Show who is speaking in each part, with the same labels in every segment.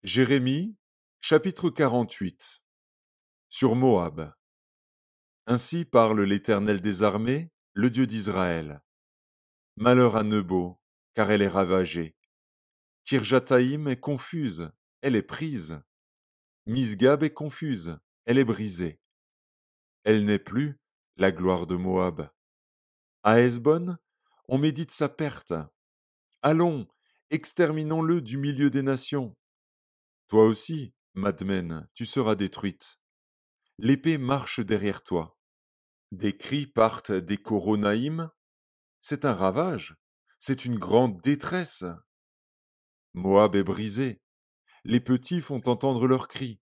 Speaker 1: Jérémie, chapitre 48. Sur Moab. Ainsi parle l'Éternel des armées, le Dieu d'Israël. Malheur à Nebo, car elle est ravagée. Kirjataïm est confuse, elle est prise. Misgab est confuse, elle est brisée. Elle n'est plus la gloire de Moab. À Hesbon, on médite sa perte. Allons, exterminons-le du milieu des nations. Toi aussi, Madmen, tu seras détruite. L'épée marche derrière toi. Des cris partent des Coronaïm. C'est un ravage. C'est une grande détresse. Moab est brisé. Les petits font entendre leurs cris.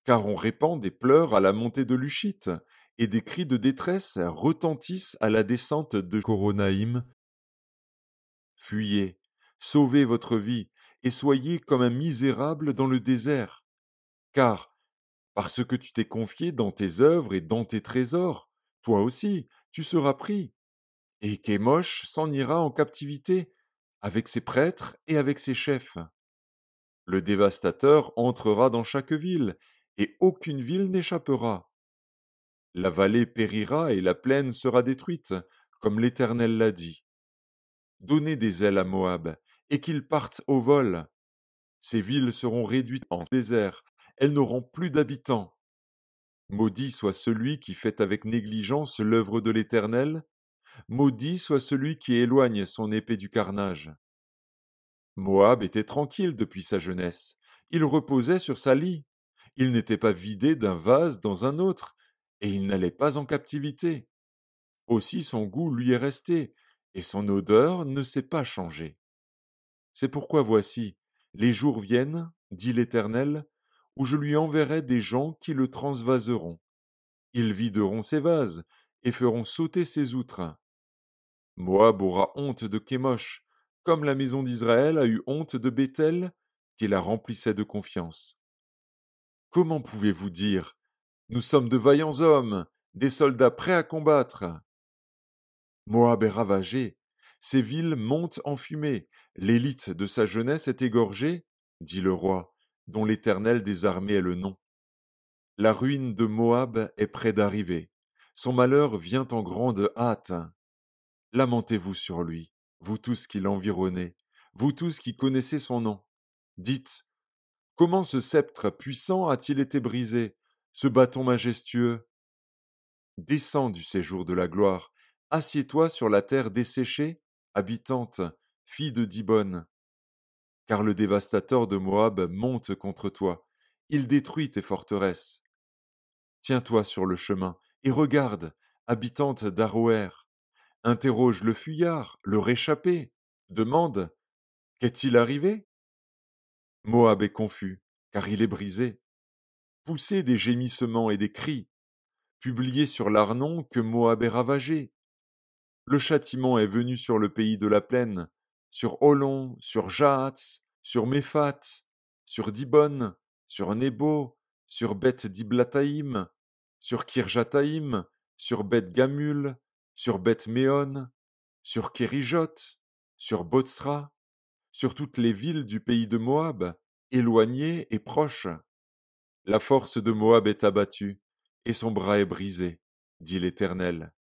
Speaker 1: Car on répand des pleurs à la montée de Lushit, et des cris de détresse retentissent à la descente de Coronaïm. Fuyez, sauvez votre vie, et soyez comme un misérable dans le désert. Car, parce que tu t'es confié dans tes œuvres et dans tes trésors, toi aussi, tu seras pris. Et Kémosh s'en ira en captivité, avec ses prêtres et avec ses chefs. Le dévastateur entrera dans chaque ville, et aucune ville n'échappera. La vallée périra et la plaine sera détruite, comme l'Éternel l'a dit. Donnez des ailes à Moab, et qu'il parte au vol. Ces villes seront réduites en désert, elles n'auront plus d'habitants. Maudit soit celui qui fait avec négligence l'œuvre de l'Éternel, maudit soit celui qui éloigne son épée du carnage. Moab était tranquille depuis sa jeunesse. Il reposait sur sa lie. Il n'était pas vidé d'un vase dans un autre, et il n'allait pas en captivité. Aussi son goût lui est resté, et son odeur ne s'est pas changée. C'est pourquoi voici, les jours viennent, dit l'Éternel, où je lui enverrai des gens qui le transvaseront. Ils videront ses vases, et feront sauter ses outres. Moab aura honte de Kémosh, comme la maison d'Israël a eu honte de Béthel, qui la remplissait de confiance. Comment pouvez-vous dire: Nous sommes de vaillants hommes, des soldats prêts à combattre? Moab est ravagé, ses villes montent en fumée, l'élite de sa jeunesse est égorgée, dit le roi, dont l'Éternel des armées est le nom. La ruine de Moab est près d'arriver, son malheur vient en grande hâte. Lamentez-vous sur lui, vous tous qui l'environnez, vous tous qui connaissez son nom. Dites, comment ce sceptre puissant a-t-il été brisé, ce bâton majestueux? Descends du séjour de la gloire, assieds-toi sur la terre desséchée, habitante, fille de Dibon. Car le dévastateur de Moab monte contre toi, il détruit tes forteresses. Tiens-toi sur le chemin, et regarde, habitante d'Aroër. Interroge le fuyard, le réchappé. Demande, qu'est-il arrivé? Moab est confus, car il est brisé. Poussez des gémissements et des cris. Publiez sur l'Arnon que Moab est ravagé. Le châtiment est venu sur le pays de la plaine, sur Olon, sur Jahatz, sur Méphat, sur Dibon, sur Nebo, sur Beth Diblataïm, sur Kirjataïm, sur Beth Gamul, sur Beth Méon, sur Kérijot, sur Botsra, sur toutes les villes du pays de Moab, éloignées et proches. La force de Moab est abattue, et son bras est brisé, dit l'Éternel.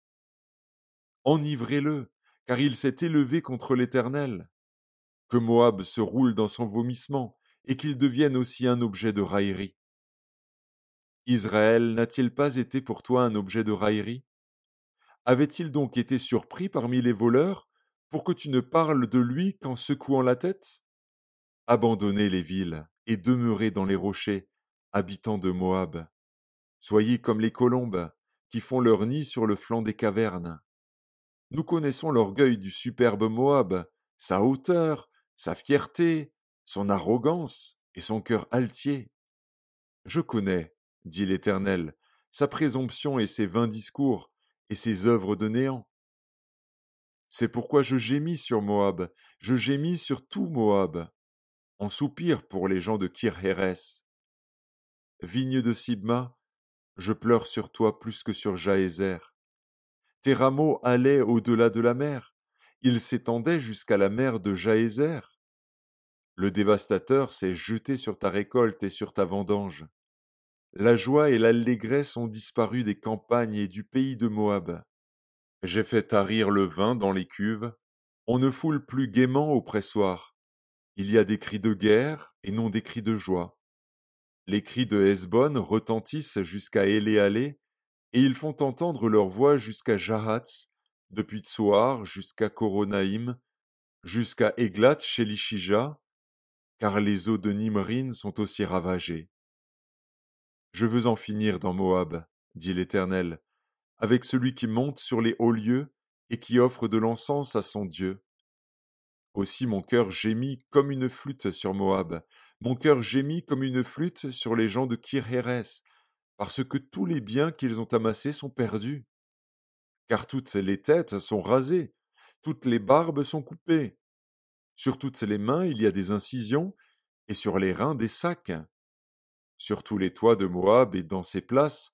Speaker 1: Enivrez-le, car il s'est élevé contre l'Éternel. Que Moab se roule dans son vomissement, et qu'il devienne aussi un objet de raillerie. Israël n'a-t-il pas été pour toi un objet de raillerie? Avait-il donc été surpris parmi les voleurs, pour que tu ne parles de lui qu'en secouant la tête? Abandonnez les villes, et demeurez dans les rochers, habitants de Moab. Soyez comme les colombes, qui font leur nid sur le flanc des cavernes. Nous connaissons l'orgueil du superbe Moab, sa hauteur, sa fierté, son arrogance et son cœur altier. Je connais, dit l'Éternel, sa présomption et ses vains discours, et ses œuvres de néant. C'est pourquoi je gémis sur Moab, je gémis sur tout Moab. On soupire pour les gens de Kir-Hérès. Vigne de Sibma, je pleure sur toi plus que sur Jaézer. Tes rameaux allaient au-delà de la mer, ils s'étendaient jusqu'à la mer de Jaézer. Le dévastateur s'est jeté sur ta récolte et sur ta vendange. La joie et l'allégresse ont disparu des campagnes et du pays de Moab. J'ai fait tarir le vin dans les cuves. On ne foule plus gaiement au pressoir. Il y a des cris de guerre et non des cris de joie. Les cris de Hesbon retentissent jusqu'à Éléalé, et ils font entendre leur voix jusqu'à Jahatz, depuis Tsoar jusqu'à Coronaïm, jusqu'à Églat chez Lishija, car les eaux de Nimrin sont aussi ravagées. Je veux en finir dans Moab, dit l'Éternel, avec celui qui monte sur les hauts lieux et qui offre de l'encens à son Dieu. Aussi mon cœur gémit comme une flûte sur Moab, mon cœur gémit comme une flûte sur les gens de Kir-Hérès, parce que tous les biens qu'ils ont amassés sont perdus. Car toutes les têtes sont rasées, toutes les barbes sont coupées. Sur toutes les mains il y a des incisions, et sur les reins des sacs. Sur tous les toits de Moab et dans ses places,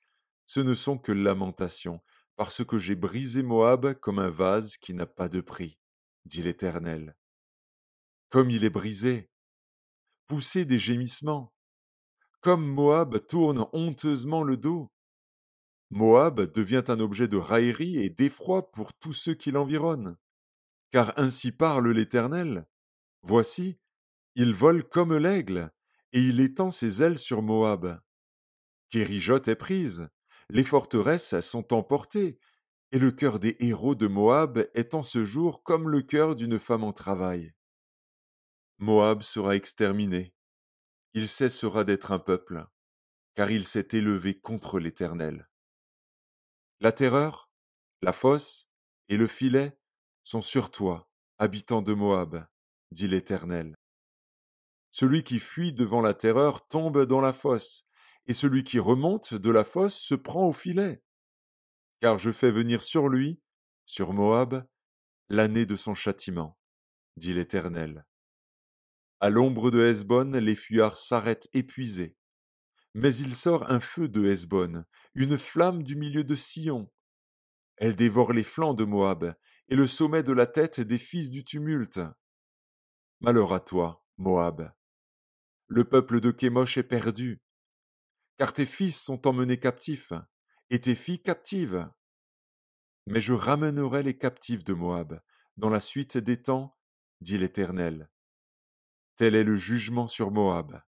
Speaker 1: ce ne sont que lamentations, parce que j'ai brisé Moab comme un vase qui n'a pas de prix, dit l'Éternel. Comme il est brisé, poussez des gémissements, comme Moab tourne honteusement le dos. Moab devient un objet de raillerie et d'effroi pour tous ceux qui l'environnent. Car ainsi parle l'Éternel. Voici, il vole comme l'aigle, et il étend ses ailes sur Moab. Kérijot est prise, les forteresses sont emportées, et le cœur des héros de Moab est en ce jour comme le cœur d'une femme en travail. Moab sera exterminé, il cessera d'être un peuple, car il s'est élevé contre l'Éternel. La terreur, la fosse et le filet sont sur toi, habitant de Moab, dit l'Éternel. Celui qui fuit devant la terreur tombe dans la fosse, et celui qui remonte de la fosse se prend au filet. Car je fais venir sur lui, sur Moab, l'année de son châtiment, dit l'Éternel. À l'ombre de Hesbon, les fuyards s'arrêtent épuisés. Mais il sort un feu de Hesbon, une flamme du milieu de Sion. Elle dévore les flancs de Moab, et le sommet de la tête des fils du tumulte. Malheur à toi, Moab. Le peuple de Kémosh est perdu, car tes fils sont emmenés captifs, et tes filles captives. Mais je ramènerai les captifs de Moab, dans la suite des temps, dit l'Éternel. Tel est le jugement sur Moab.